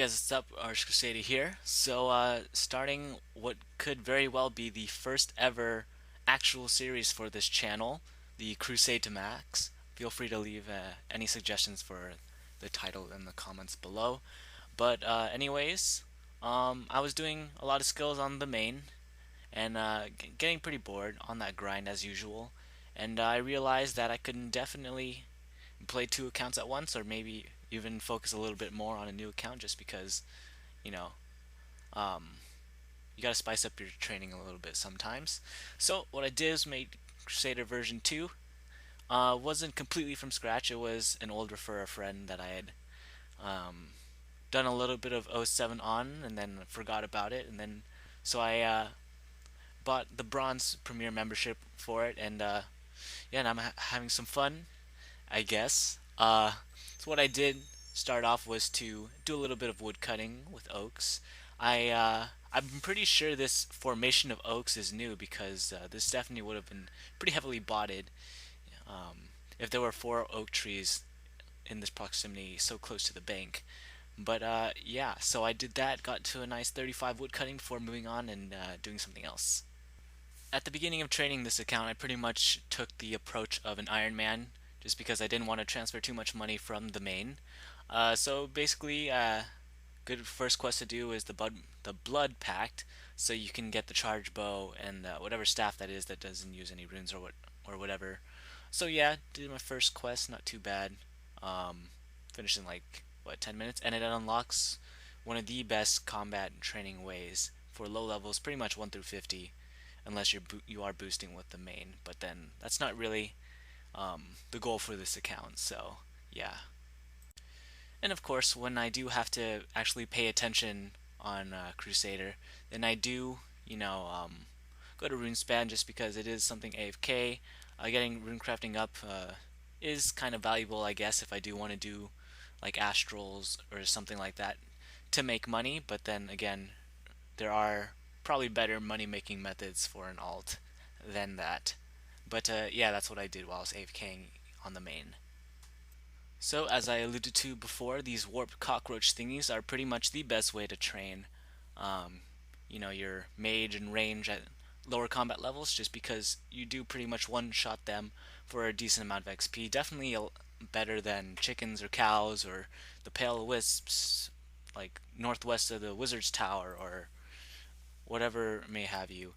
guys, what's up? Arch Crusader here. Starting what could very well be the first ever actual series for this channel, the Crusade to Max. Feel free to leave any suggestions for the title in the comments below. I was doing a lot of skills on the main and getting pretty bored on that grind as usual. And I realized that I could definitely play two accounts at once, or maybe even focus a little bit more on a new account, just because you know um, you gotta spice up your training a little bit sometimes. So what I did was made Crusader version 2. Wasn't completely from scratch. It was an old refer a friend that I had um, done a little bit of '07 on, and then forgot about it, and then so I bought the bronze premier membership for it, and yeah, and I'm having some fun, I guess. So what I did start off was to do a little bit of wood cutting with oaks. I'm pretty sure this formation of oaks is new, because this definitely would have been pretty heavily botted if there were four oak trees in this proximity so close to the bank. But yeah, so I did that, got to a nice 35 wood cutting before moving on and doing something else. At the beginning of training this account, I pretty much took the approach of an Iron Man, just because I didn't want to transfer too much money from the main. So basically, good first quest to do is the Blood Pact, so you can get the charge bow and whatever staff that is that doesn't use any runes or whatever. So yeah, did my first quest, not too bad. Um, Finished in like what 10 minutes, and it unlocks one of the best combat and training ways for low levels, pretty much 1 through 50, unless you are boosting with the main. But then that's not really the goal for this account. So yeah. And of course, when I do have to actually pay attention on Crusader, then I do, go to RuneSpan, just because it is something AFK. Getting rune crafting up is kind of valuable, I guess, if I do want to do like astrals or something like that to make money. But then again, there are probably better money making methods for an alt than that. But yeah, that's what I did while I was AFKing on the main. So, as I alluded to before, these warped cockroach thingies are pretty much the best way to train, um, your mage and range at lower combat levels, just because you do pretty much one-shot them for a decent amount of XP. Definitely better than chickens or cows or the pale wisps, like northwest of the wizard's tower or whatever may have you.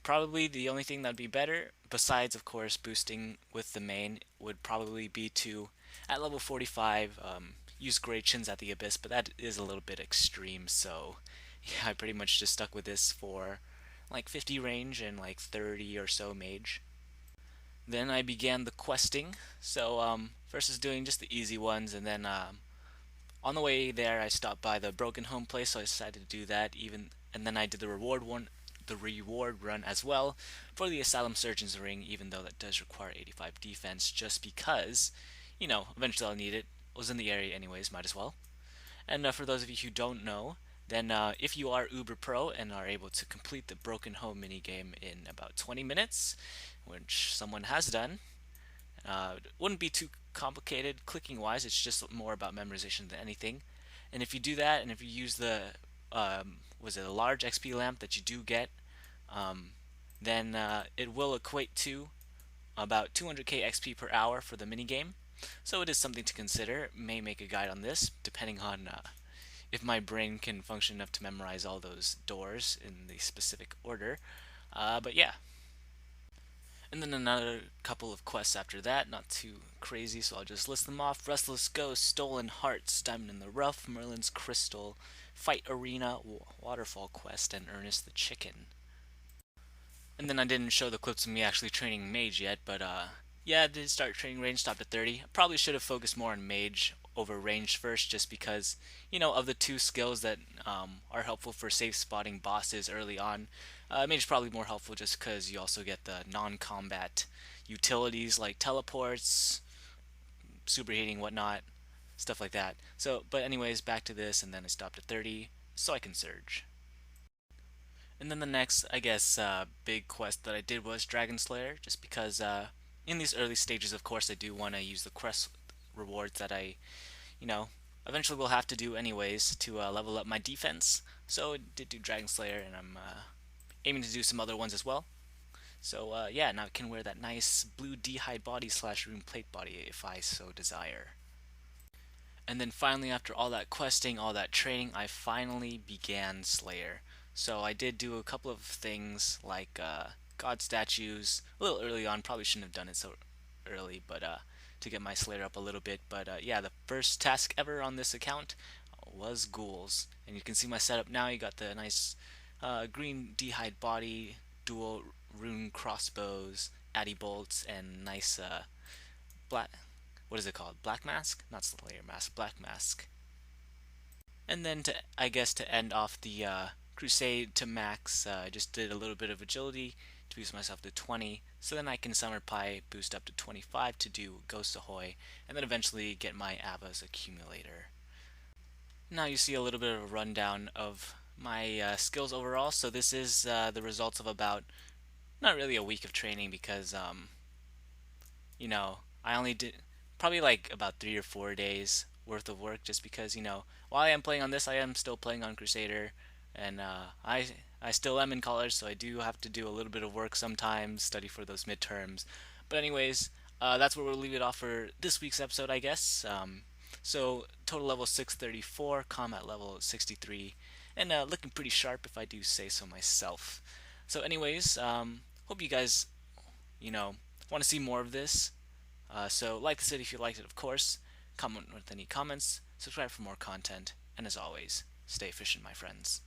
Probably the only thing that'd be better, besides of course boosting with the main, would probably be to, at level 45, use Great Chins at the Abyss, but that is a little bit extreme, so yeah, I pretty much just stuck with this for like 50 range and like 30 or so mage. Then I began the questing, so first is doing just the easy ones, and then on the way there I stopped by the Broken Home place, so I decided to do that, and then I did the reward run as well for the Asylum Surgeon's Ring, even though that does require 85 defense, just because, eventually I'll need it. Was in the area anyways, might as well. And for those of you who don't know, then if you are Uber Pro and are able to complete the Broken Home minigame in about 20 minutes, which someone has done, it wouldn't be too complicated clicking wise, it's just more about memorization than anything. And if you do that, and if you use the was it a large XP lamp that you do get, um, then it will equate to about 200k XP per hour for the minigame. So it is something to consider. May make a guide on this, depending on if my brain can function enough to memorize all those doors in the specific order. But yeah. And then another couple of quests after that, not too crazy, so I'll just list them off. Restless Ghost, Stolen Hearts, Diamond in the Rough, Merlin's Crystal, Fight Arena, Waterfall Quest, and Ernest the Chicken. And then I didn't show the clips of me actually training mage yet, but yeah, I did start training range, stopped at 30. I probably should have focused more on mage over range first, just because, of the two skills that are helpful for safe spotting bosses early on, mage is probably more helpful just because you also get the non-combat utilities like teleports, superheating, whatnot, stuff like that. So, but anyways, back to this, and then I stopped at 30 so I can surge. And then the next, I guess, big quest that I did was Dragon Slayer, just because in these early stages, of course, I do want to use the quest rewards that I, you know, eventually will have to do anyways to level up my defense. So I did do Dragon Slayer, and I'm aiming to do some other ones as well. So yeah, now I can wear that nice blue d'hide body slash rune plate body if I so desire. And then finally, after all that questing, all that training, I finally began Slayer. So I did do a couple of things like God statues a little early on. Probably shouldn't have done it so early, but to get my Slayer up a little bit. But yeah, the first task ever on this account was ghouls, and you can see my setup now. You got the nice green d'hide body, dual rune crossbows, addy bolts, and nice black. What is it called? Black mask? Not Slayer mask. Black mask. And then to I guess to end off the Crusade to max, I just did a little bit of agility to boost myself to 20, so then I can Summer Pie boost up to 25 to do Ghost Ahoy, and then eventually get my Ava's accumulator. Now you see a little bit of a rundown of my skills overall. So this is the results of about not really a week of training because I only did probably like about 3 or 4 days worth of work just because while I am playing on this, I am still playing on Crusader, and I still am in college, so I do have to do a little bit of work sometimes, study for those midterms. But anyways, that's where we'll leave it off for this week's episode, I guess. So total level 634, combat level 63, and looking pretty sharp if I do say so myself. So anyways, hope you guys want to see more of this. So like the video if you liked it, of course. Comment with any comments. Subscribe for more content. And as always, stay efficient, my friends.